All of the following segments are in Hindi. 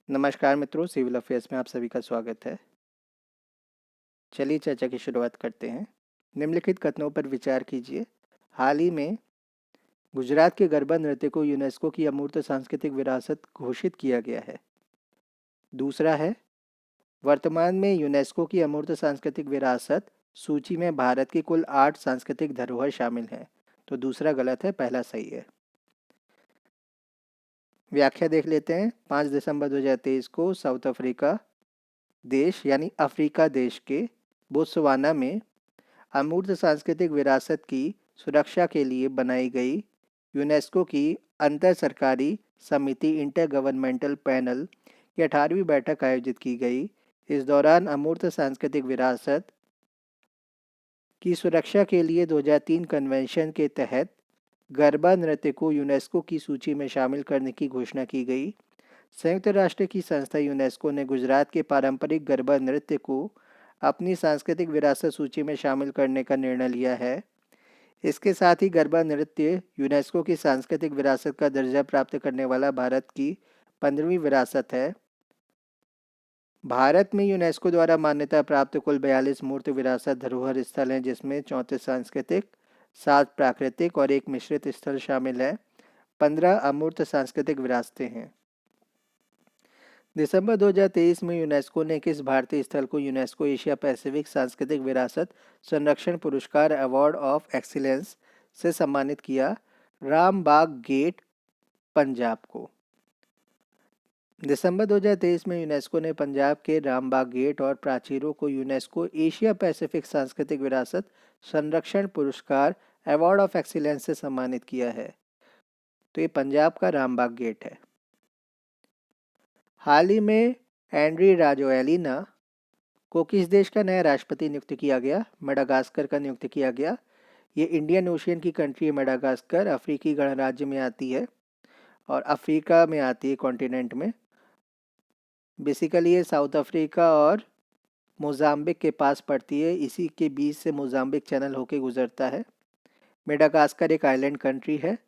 नमस्कार मित्रों, सिविल अफेयर्स में आप सभी का स्वागत है। चलिए चर्चा की शुरुआत करते हैं। निम्नलिखित कथनों पर विचार कीजिए। हाल ही में गुजरात के गरबा नृत्य को यूनेस्को की अमूर्त सांस्कृतिक विरासत घोषित किया गया है। दूसरा है, वर्तमान में यूनेस्को की अमूर्त सांस्कृतिक विरासत सूची में भारत की कुल 8 सांस्कृतिक धरोहर शामिल हैं। तो दूसरा गलत है, पहला सही है। व्याख्या देख लेते हैं। 5 दिसंबर 2023 को साउथ अफ्रीका देश यानी अफ्रीका देश के बोत्सवाना में अमूर्त सांस्कृतिक विरासत की सुरक्षा के लिए बनाई गई यूनेस्को की अंतर सरकारी समिति इंटर गवर्नमेंटल पैनल की 18वीं बैठक आयोजित की गई। इस दौरान अमूर्त सांस्कृतिक विरासत की सुरक्षा के लिए 2003 कन्वेंशन के तहत गरबा नृत्य को यूनेस्को की सूची में शामिल करने की घोषणा की गई। संयुक्त राष्ट्र की संस्था यूनेस्को ने गुजरात के पारंपरिक गरबा नृत्य को अपनी सांस्कृतिक विरासत सूची में शामिल करने का निर्णय लिया है। इसके साथ ही गरबा नृत्य यूनेस्को की सांस्कृतिक विरासत का दर्जा प्राप्त करने वाला भारत की 15वीं विरासत है। भारत में यूनेस्को द्वारा मान्यता प्राप्त कुल 42 मूर्त विरासत धरोहर स्थल हैं, जिसमें 34 सांस्कृतिक, 7 प्राकृतिक और 1 मिश्रित स्थल शामिल है। 15 अमूर्त सांस्कृतिक विरासतें हैं। दिसंबर 2023 में यूनेस्को ने किस भारतीय स्थल को यूनेस्को एशिया पैसिफिक सांस्कृतिक विरासत संरक्षण पुरस्कार अवार्ड ऑफ एक्सीलेंस से सम्मानित किया? रामबाग गेट, पंजाब को। दिसंबर 2023 में यूनेस्को ने पंजाब के रामबाग गेट और प्राचीरों को यूनेस्को एशिया पैसिफिक सांस्कृतिक विरासत संरक्षण पुरस्कार अवार्ड ऑफ एक्सीलेंस से सम्मानित किया है। तो ये पंजाब का रामबाग गेट है। हाल ही में एंड्री राजोएलिना को किस देश का नया राष्ट्रपति नियुक्त किया गया? मेडागास्कर का नियुक्त किया गया। ये इंडियन ओशियन की कंट्री है मेडागास्कर, अफ्रीकी गणराज्य में आती है और अफ्रीका में आती है कॉन्टिनेंट में। बेसिकली ये साउथ अफ्रीका और मोजाम्बिक के पास पड़ती है, इसी के बीच से मोजाम्बिक चैनल होके गुजरता है। मेडागास्कर एक आइलैंड कंट्री है,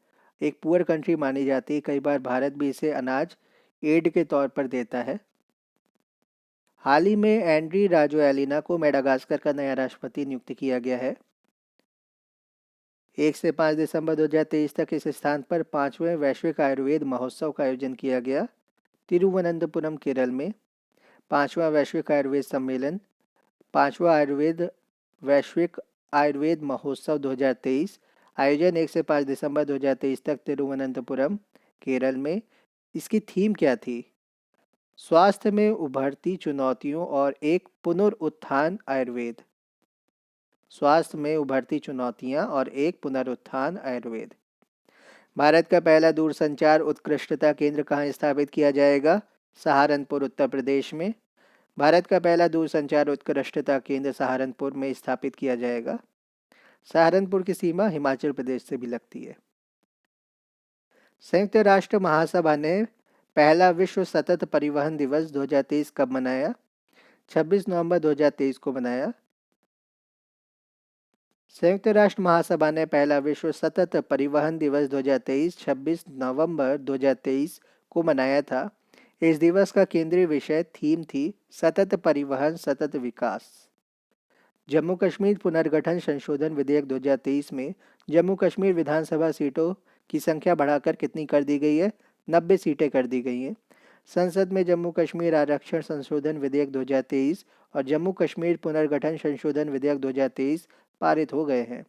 एक पुअर कंट्री मानी जाती है। कई बार भारत भी इसे अनाज एड के तौर पर देता है। हाल ही में एंड्री राजोएलिना को मेडागास्कर का नया राष्ट्रपति नियुक्त किया गया है। 1 से 5 दिसंबर 2023 तक इस स्थान पर 5वें वैश्विक आयुर्वेद महोत्सव का आयोजन किया गया। तिरुवनंतपुरम, केरल में 5वां वैश्विक आयुर्वेद सम्मेलन, 5वां वैश्विक आयुर्वेद महोत्सव 2023 आयोजन 1 से 5 दिसंबर 2023 तक तिरुवनंतपुरम, केरल में। इसकी थीम क्या थी? स्वास्थ्य में उभरती चुनौतियों और एक पुनरुत्थान आयुर्वेद। स्वास्थ्य में उभरती चुनौतियां और एक पुनरुत्थान आयुर्वेद। भारत का पहला दूरसंचार उत्कृष्टता केंद्र कहाँ स्थापित किया जाएगा? सहारनपुर, उत्तर प्रदेश में। भारत का पहला दूरसंचार उत्कृष्टता केंद्र सहारनपुर में स्थापित किया जाएगा। सहारनपुर की सीमा हिमाचल प्रदेश से भी लगती है। संयुक्त राष्ट्र महासभा ने पहला विश्व सतत परिवहन दिवस 2023 कब मनाया? 26 नवंबर 2023 को मनाया। संयुक्त राष्ट्र महासभा ने पहला विश्व सतत परिवहन दिवस 2023 26 नवंबर 2023 को मनाया था। इस दिवस का केंद्रीय विषय थीम थी सतत परिवहन, सतत विकास। जम्मू कश्मीर पुनर्गठन संशोधन विधेयक 2023 में जम्मू कश्मीर विधानसभा सीटों की संख्या बढ़ाकर कितनी कर दी गई है? 90 सीटें कर दी गई हैं। संसद में जम्मू कश्मीर आरक्षण संशोधन विधेयक 2023 और जम्मू कश्मीर पुनर्गठन संशोधन विधेयक 2023 पारित हो गए हैं।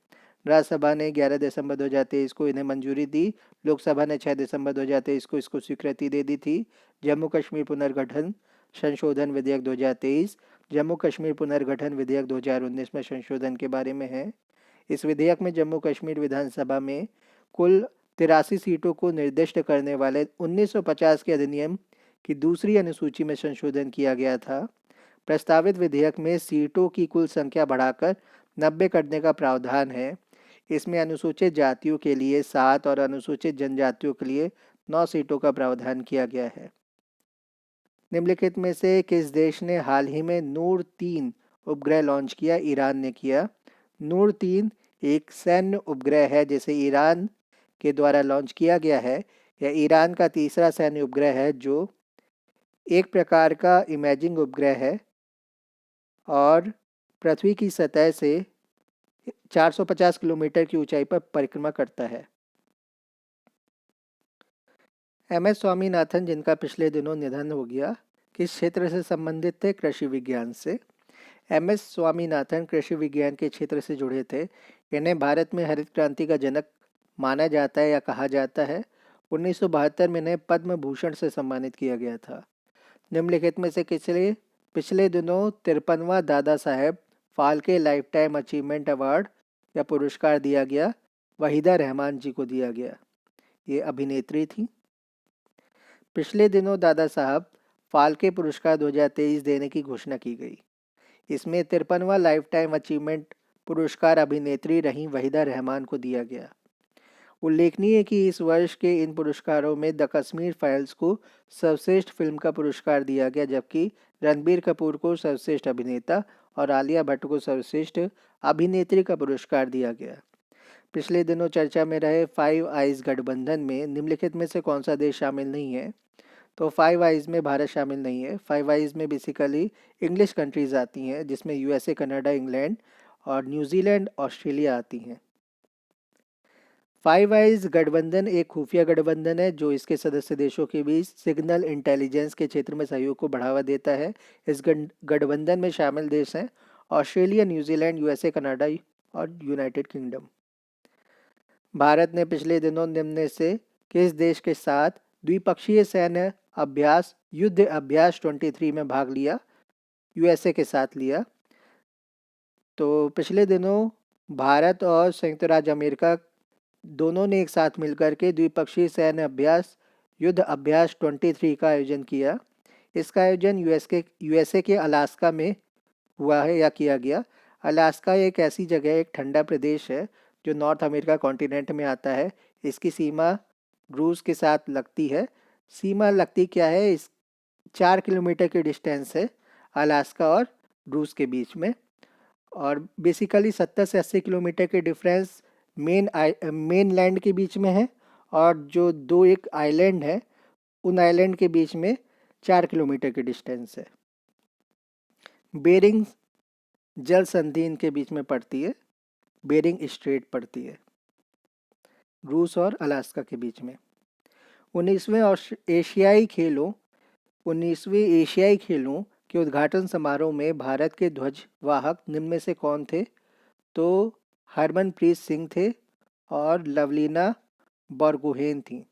राज्यसभा ने 11 दिसंबर 2023 को इन्हें मंजूरी दी। लोकसभा ने 6 दिसंबर 2023 को इसको स्वीकृति दे दी थी। जम्मू कश्मीर पुनर्गठन संशोधन विधेयक 2023 जम्मू कश्मीर पुनर्गठन विधेयक 2019 में संशोधन के बारे में है। इस विधेयक में जम्मू कश्मीर विधानसभा में कुल 83 सीटों को निर्दिष्ट करने वाले 1950 के अधिनियम की दूसरी अनुसूची में संशोधन किया गया था। प्रस्तावित विधेयक में सीटों की कुल संख्या बढ़ाकर 90 करने का प्रावधान है। इसमें अनुसूचित जातियों के लिए 7 और अनुसूचित जनजातियों के लिए 9 सीटों का प्रावधान किया गया है। निम्नलिखित में से किस देश ने हाल ही में नूर-3 उपग्रह लॉन्च किया? ईरान ने किया। नूर-3 एक सैन्य उपग्रह है जिसे ईरान के द्वारा लॉन्च किया गया है। यह ईरान का तीसरा सैन्य उपग्रह है जो एक प्रकार का इमेजिंग उपग्रह है और पृथ्वी की सतह से 450 किलोमीटर की ऊंचाई पर परिक्रमा करता है। एम एस स्वामीनाथन, जिनका पिछले दिनों निधन हो गया, किस क्षेत्र से संबंधित थे? कृषि विज्ञान से। एम एस स्वामीनाथन कृषि विज्ञान के क्षेत्र से जुड़े थे। इन्हें भारत में हरित क्रांति का जनक माना जाता है या कहा जाता है। 1972 में इन्हें पद्म भूषण से सम्मानित किया गया था। निम्नलिखित में से किसने पिछले दिनों 53वां Dada Saheb Phalke lifetime achievement award या पुरस्कार दिया गया? वहीदा रहमान जी को दिया गया। ये अभिनेत्री थी। पिछले दिनों दादा साहब फाल्के पुरस्कार 2023 देने की घोषणा की गई। इसमें 53वां लाइफ टाइम अचीवमेंट पुरस्कार अभिनेत्री रहीं वहीदा रहमान को दिया गया। उल्लेखनीय है कि इस वर्ष के इन पुरस्कारों में द कश्मीर फाइल्स को सर्वश्रेष्ठ फिल्म का पुरस्कार दिया गया, जबकि रणबीर कपूर को सर्वश्रेष्ठ अभिनेता और आलिया भट्ट को सर्वश्रेष्ठ अभिनेत्री का पुरस्कार दिया गया। पिछले दिनों चर्चा में रहे फाइव आइज गठबंधन में निम्नलिखित में से कौन सा देश शामिल नहीं है? तो फाइव आइज में भारत शामिल नहीं है। फाइव आइज में बेसिकली इंग्लिश कंट्रीज आती हैं, जिसमें यूएसए, कनाडा, इंग्लैंड और न्यूजीलैंड, ऑस्ट्रेलिया आती हैं। फाइव आइज गठबंधन एक खुफिया गठबंधन है जो इसके सदस्य देशों के बीच सिग्नल इंटेलिजेंस के क्षेत्र में सहयोग को बढ़ावा देता है। इस गठबंधन में शामिल देश हैं ऑस्ट्रेलिया, न्यूजीलैंड, यूएसए, कनाडा और यूनाइटेड किंगडम। भारत ने पिछले दिनों निम्न में से किस देश के साथ द्विपक्षीय सैन्य अभ्यास युद्ध अभ्यास 23 में भाग लिया? यूएसए के साथ लिया। तो पिछले दिनों भारत और संयुक्त राज्य अमेरिका दोनों ने एक साथ मिलकर के द्विपक्षीय सैन्य अभ्यास युद्ध अभ्यास 23 का आयोजन किया। इसका आयोजन यूएसए के अलास्का में हुआ है या किया गया। अलास्का एक ऐसी जगह, एक ठंडा प्रदेश है जो नॉर्थ अमेरिका कॉन्टिनेंट में आता है। इसकी सीमा रूस के साथ लगती है। सीमा लगती क्या है? इस 4 किलोमीटर की डिस्टेंस है अलास्का और रूस के बीच में, और बेसिकली 70 से 80 किलोमीटर के डिफरेंस मेन लैंड के बीच में है, और जो दो एक आइलैंड है उन आइलैंड के बीच में 4 किलोमीटर की डिस्टेंस है। बेरिंग जल संधि इनके बीच में पड़ती है, बेरिंग स्ट्रेट पड़ती है रूस और अलास्का के बीच में। 19वें एशियाई खेलों के उद्घाटन समारोह में भारत के ध्वजवाहक निम्न में से कौन थे? तो हरमनप्रीत सिंह थे और लवलीना बोरगोहेन थी।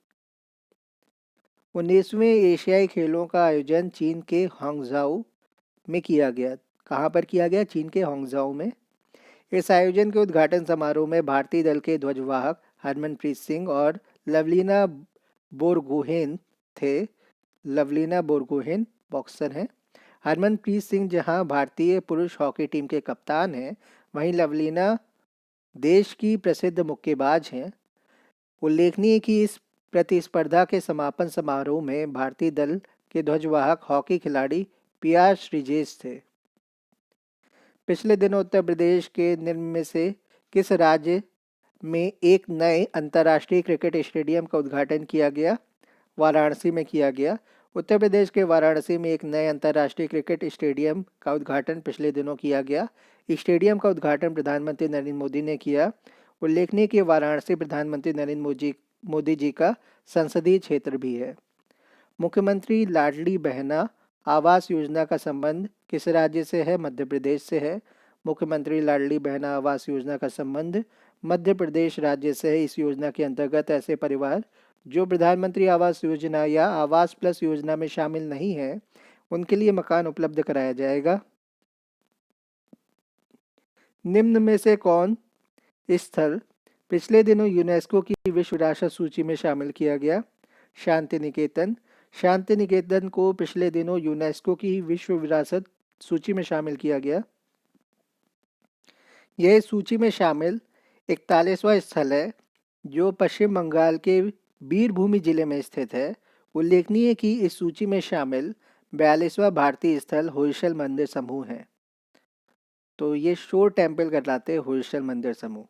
19वें एशियाई खेलों का आयोजन चीन के हांगझाऊ में किया गया। कहाँ पर किया गया? चीन के हांगझाऊ में। इस आयोजन के उद्घाटन समारोह में भारतीय दल के ध्वजवाहक हरमनप्रीत सिंह और लवलीना बोरगोहेन थे। लवलीना बोरगोहेन बॉक्सर हैं। हरमनप्रीत सिंह जहां भारतीय पुरुष हॉकी टीम के कप्तान हैं, वहीं लवलीना देश की प्रसिद्ध मुक्केबाज हैं। उल्लेखनीय है कि इस प्रतिस्पर्धा के समापन समारोह में भारतीय दल के ध्वजवाहक हॉकी खिलाड़ी पीआर श्रीजेश थे। पिछले दिनों उत्तर प्रदेश के निम्न में से किस राज्य में एक नए अंतर्राष्ट्रीय क्रिकेट स्टेडियम का उद्घाटन किया गया? वाराणसी में किया गया। उत्तर प्रदेश के वाराणसी में एक नए अंतर्राष्ट्रीय क्रिकेट स्टेडियम का उद्घाटन पिछले दिनों किया गया। स्टेडियम का उद्घाटन प्रधानमंत्री नरेंद्र मोदी ने किया। उल्लेखनीय कि वाराणसी प्रधानमंत्री नरेंद्र मोदी जी का संसदीय क्षेत्र भी है। मुख्यमंत्री लाडली बहना आवास योजना का संबंध किस राज्य से है? मध्य प्रदेश से है। मुख्यमंत्री लाडली बहना आवास योजना का संबंध मध्य प्रदेश राज्य से है। इस योजना के अंतर्गत ऐसे परिवार जो प्रधानमंत्री आवास योजना या आवास प्लस योजना में शामिल नहीं है, उनके लिए मकान उपलब्ध कराया जाएगा। निम्न में से कौन स्थल पिछले दिनों यूनेस्को की विश्व विरासत सूची में शामिल किया गया? शांति निकेतन। शांति निकेतन को पिछले दिनों यूनेस्को की विश्व विरासत सूची में शामिल किया गया। यह सूची में शामिल 41वां स्थल है जो पश्चिम बंगाल के बीरभूमि जिले में स्थित है। उल्लेखनीय है कि इस सूची में शामिल 42वां भारतीय स्थल होयसल मंदिर समूह है। तो ये शोर टेम्पल कहलाते हैं, होयसल मंदिर समूह।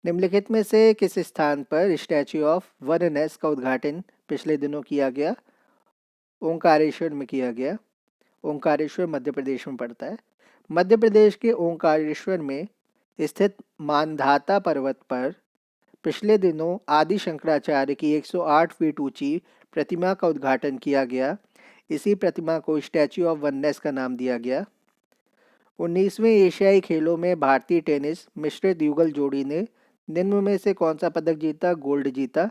निम्नलिखित में से किस स्थान पर स्टैच्यू ऑफ वननेस का उद्घाटन पिछले दिनों किया गया? ओंकारेश्वर में किया गया। ओंकारेश्वर मध्य प्रदेश में पड़ता है। मध्य प्रदेश के ओंकारेश्वर में स्थित मानधाता पर्वत पर पिछले दिनों आदि शंकराचार्य की 108 फीट ऊंची प्रतिमा का उद्घाटन किया गया। इसी प्रतिमा को स्टैच्यू ऑफ वननेस का नाम दिया गया। 19वें एशियाई खेलों में भारतीय टेनिस मिश्रित युगल जोड़ी ने निम्न में से कौन सा पदक जीता? गोल्ड जीता।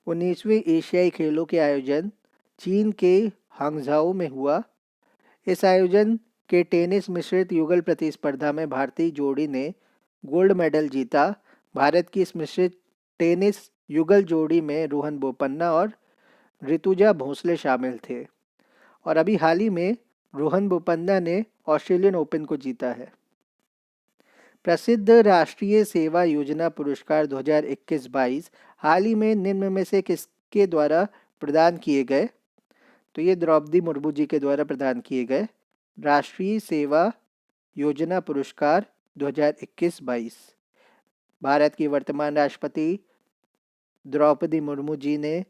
19वें एशियाई खेलों के आयोजन चीन के हांगझाओ में हुआ। इस आयोजन के टेनिस मिश्रित युगल प्रतिस्पर्धा में भारतीय जोड़ी ने गोल्ड मेडल जीता। भारत की इस मिश्रित टेनिस युगल जोड़ी में रोहन बोपन्ना और ऋतुजा भोसले शामिल थे। और अभी हाल ही में रोहन बोपन्ना ने ऑस्ट्रेलियन ओपन को जीता है। प्रसिद्ध राष्ट्रीय सेवा योजना पुरस्कार 2021-22 हाल ही में निम्न में से किसके द्वारा प्रदान किए गए? तो ये द्रौपदी मुर्मू जी के द्वारा प्रदान किए गए राष्ट्रीय सेवा योजना पुरस्कार 2021-22। भारत की वर्तमान राष्ट्रपति द्रौपदी मुर्मू जी ने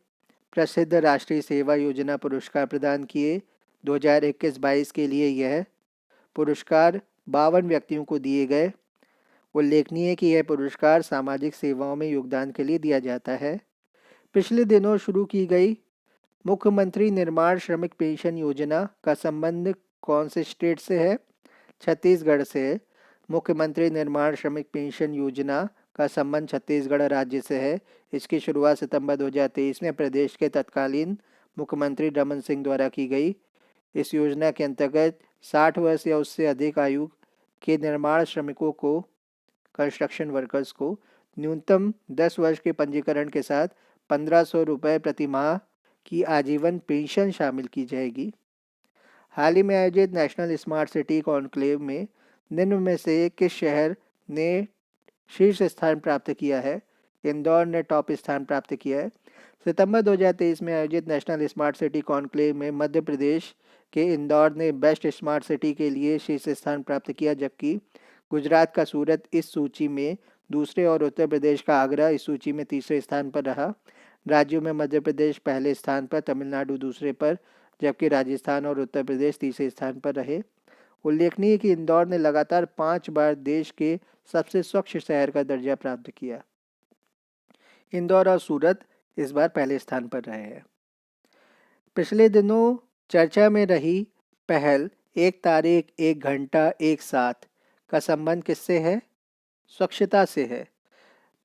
प्रसिद्ध राष्ट्रीय सेवा योजना पुरस्कार प्रदान किए। 2021-22 के लिए यह पुरस्कार 52 व्यक्तियों को दिए गए। उल्लेखनीय है कि यह पुरस्कार सामाजिक सेवाओं में योगदान के लिए दिया जाता है। पिछले दिनों शुरू की गई मुख्यमंत्री निर्माण श्रमिक पेंशन योजना का संबंध कौन से स्टेट से है? छत्तीसगढ़ से है। मुख्यमंत्री निर्माण श्रमिक पेंशन योजना का संबंध छत्तीसगढ़ राज्य से है। इसकी शुरुआत सितंबर 2023 में प्रदेश के तत्कालीन मुख्यमंत्री रमन सिंह द्वारा की गई। इस योजना के अंतर्गत 60 वर्ष या उससे अधिक आयु के निर्माण श्रमिकों को, कंस्ट्रक्शन वर्कर्स को न्यूनतम 10 वर्ष के पंजीकरण के साथ 1500 रुपये प्रति माह की आजीवन पेंशन शामिल की जाएगी। हाल ही में आयोजित नेशनल स्मार्ट सिटी कॉन्क्लेव में निम्न में से किस शहर ने शीर्ष स्थान प्राप्त किया है? इंदौर ने टॉप स्थान प्राप्त किया है। सितंबर 2023 में आयोजित नेशनल स्मार्ट सिटी कॉन्क्लेव में मध्य प्रदेश के इंदौर ने बेस्ट स्मार्ट सिटी के लिए शीर्ष स्थान प्राप्त किया, जबकि गुजरात का सूरत इस सूची में दूसरे और उत्तर प्रदेश का आगरा इस सूची में तीसरे स्थान पर रहा। राज्यों में मध्य प्रदेश पहले स्थान पर, तमिलनाडु दूसरे पर, जबकि राजस्थान और उत्तर प्रदेश तीसरे स्थान पर रहे। उल्लेखनीय कि इंदौर ने लगातार 5 बार देश के सबसे स्वच्छ शहर का दर्जा प्राप्त किया। इंदौर और सूरत इस बार पहले स्थान पर रहे हैं। पिछले दिनों चर्चा में रही पहल 1 तारीख 1 घंटा 1 साथ का संबंध किससे है? स्वच्छता से है।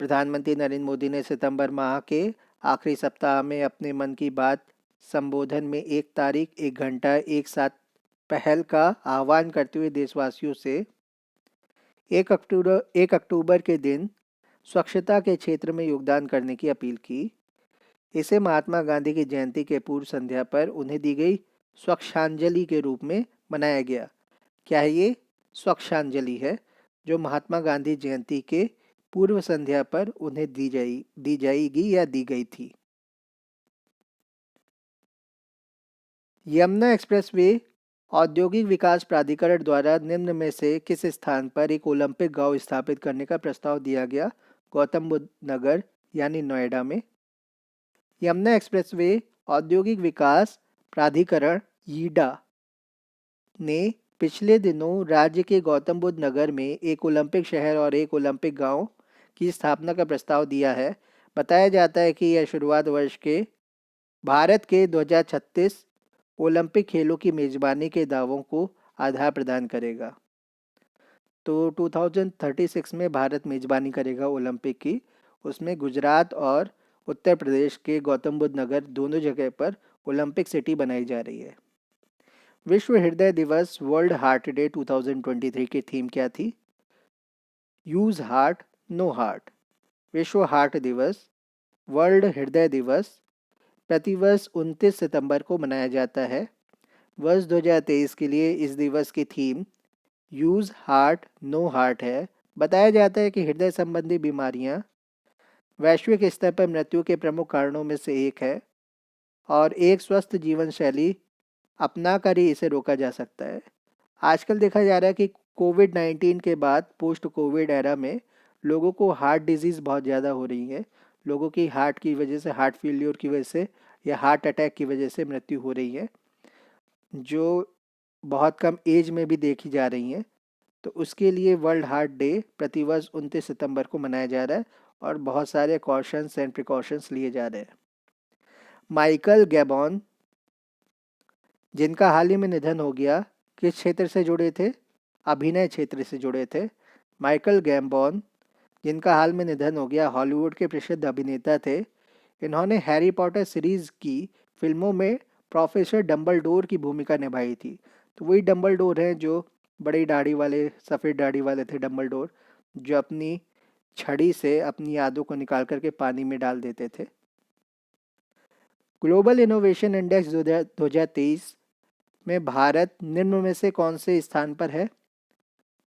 प्रधानमंत्री नरेंद्र मोदी ने सितंबर माह के आखिरी सप्ताह में अपने मन की बात संबोधन में 1 तारीख 1 घंटा 1 साथ पहल का आह्वान करते हुए देशवासियों से 1 अक्टूबर के दिन स्वच्छता के क्षेत्र में योगदान करने की अपील की। इसे महात्मा गांधी की जयंती के पूर्व संध्या पर उन्हें दी गई स्वच्छांजलि के रूप में मनाया गया। क्या है ये? स्वच्छांजलि है, जो महात्मा गांधी जयंती के पूर्व संध्या पर उन्हें दी जाएगी या दी गई थी। यमुना एक्सप्रेसवे औद्योगिक विकास प्राधिकरण द्वारा निम्न में से किस स्थान पर एक ओलंपिक गांव स्थापित करने का प्रस्ताव दिया गया? गौतम बुद्ध नगर यानी नोएडा में। यमुना एक्सप्रेसवे औद्योगिक विकास प्राधिकरण यीडा ने पिछले दिनों राज्य के गौतम बुद्ध नगर में एक ओलंपिक शहर और एक ओलंपिक गांव की स्थापना का प्रस्ताव दिया है। बताया जाता है कि यह शुरुआत वर्ष के भारत के 2036 ओलंपिक खेलों की मेजबानी के दावों को आधार प्रदान करेगा। तो 2036 में भारत मेजबानी करेगा ओलंपिक की। उसमें गुजरात और उत्तर प्रदेश के गौतम बुद्ध नगर दोनों जगह पर ओलंपिक सिटी बनाई जा रही है। विश्व हृदय दिवस वर्ल्ड हार्ट डे 2023 की थीम क्या थी? Use heart know heart. विश्व हार्ट दिवस, वर्ल्ड हृदय दिवस प्रतिवर्ष 29 सितंबर को मनाया जाता है। वर्ष 2023 के लिए इस दिवस की theme use heart know heart है। बताया जाता है कि हृदय संबंधी बीमारियां वैश्विक स्तर पर मृत्यु के प्रमुख कारणों में से एक है और एक स्वस्थ जीवन शैली अपना कर ही इसे रोका जा सकता है। आजकल देखा जा रहा है कि कोविड-19 के बाद पोस्ट कोविड एरा में लोगों को हार्ट डिजीज़ बहुत ज़्यादा हो रही है। लोगों की हार्ट की वजह से, हार्ट फेलियर की वजह से ये हार्ट अटैक की वजह से मृत्यु हो रही है, जो बहुत कम एज में भी देखी जा रही हैं। तो उसके लिए वर्ल्ड हार्ट डे प्रतिवर्ष 29 सितंबर को मनाया जा रहा है और बहुत सारे कॉशंस एंड प्रिकॉशंस लिए जा रहे हैं। माइकल गैबॉन, जिनका हाल ही में निधन हो गया, किस क्षेत्र से जुड़े थे? अभिनय क्षेत्र से जुड़े थे। माइकल गैम्बॉन, जिनका हाल में निधन हो गया, हॉलीवुड के प्रसिद्ध अभिनेता थे। इन्होंने हैरी पॉटर सीरीज की फिल्मों में प्रोफेसर डम्बलडोर की भूमिका निभाई थी। तो वही डम्बलडोर हैं जो बड़ी दाढ़ी वाले, सफ़ेद दाढ़ी वाले थे डम्बलडोर, जो अपनी छड़ी से अपनी यादों को निकाल करके पानी में डाल देते थे। ग्लोबल इनोवेशन इंडेक्स 2023 में भारत निम्न में से कौन से स्थान पर है?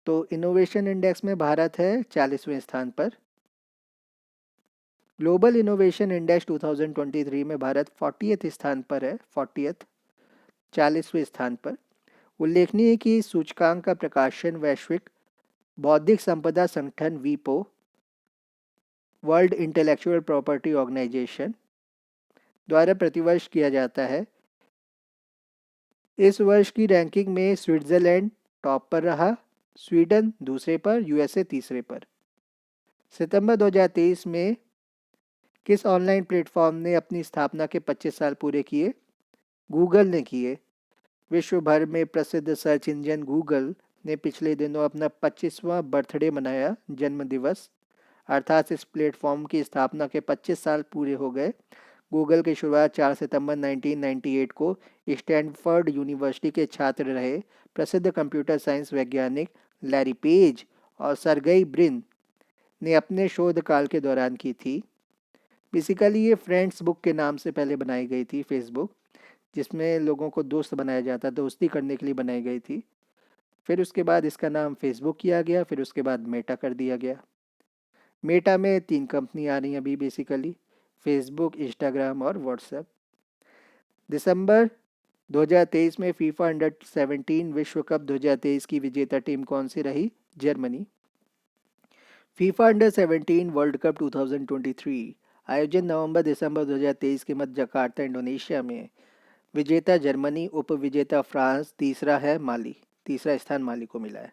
तो इनोवेशन इंडेक्स में भारत है 40वें स्थान पर। ग्लोबल इनोवेशन इंडेक्स 2023 में भारत 40th स्थान पर है, 40th, 40वें स्थान पर। उल्लेखनीय है कि सूचकांक का प्रकाशन वैश्विक बौद्धिक संपदा संगठन वीपो, वर्ल्ड इंटेलेक्चुअल प्रॉपर्टी ऑर्गेनाइजेशन द्वारा प्रतिवर्ष किया जाता है। इस वर्ष की रैंकिंग में स्विट्जरलैंड टॉप पर रहा, स्वीडन दूसरे पर, यूएसए तीसरे पर। सितंबर 2023 में किस ऑनलाइन प्लेटफॉर्म ने अपनी स्थापना के 25 साल पूरे किए? गूगल ने किए। विश्व भर में प्रसिद्ध सर्च इंजन गूगल ने पिछले दिनों अपना 25वां बर्थडे मनाया, जन्म दिवस, अर्थात इस प्लेटफॉर्म की स्थापना के 25 साल पूरे हो गए। गूगल की शुरुआत 4 सितंबर 1998 को स्टैनफोर्ड यूनिवर्सिटी के छात्र रहे प्रसिद्ध कंप्यूटर साइंस वैज्ञानिक लैरी पेज और सरगेई ब्रिन ने अपने शोध काल के दौरान की थी। बेसिकली ये फ्रेंड्स बुक के नाम से पहले बनाई गई थी, फेसबुक, जिसमें लोगों को दोस्त बनाया जाता, दोस्ती करने के लिए बनाई गई थी। फिर उसके बाद इसका नाम फेसबुक किया गया, फिर उसके बाद मेटा कर दिया गया। मेटा में 3 कंपनी आ रही हैं अभी बेसिकली, फेसबुक, इंस्टाग्राम और व्हाट्सएप। दिसंबर 2023 में फीफा अंडर 17 विश्व कप 2023 की विजेता टीम कौन सी रही? Germany. FIFA under 17 world cup 2023 आयोजन नवंबर दिसंबर 2023 के मध्य जकार्ता, इंडोनेशिया में। विजेता जर्मनी, उप विजेता फ्रांस, तीसरा स्थान माली को मिला है।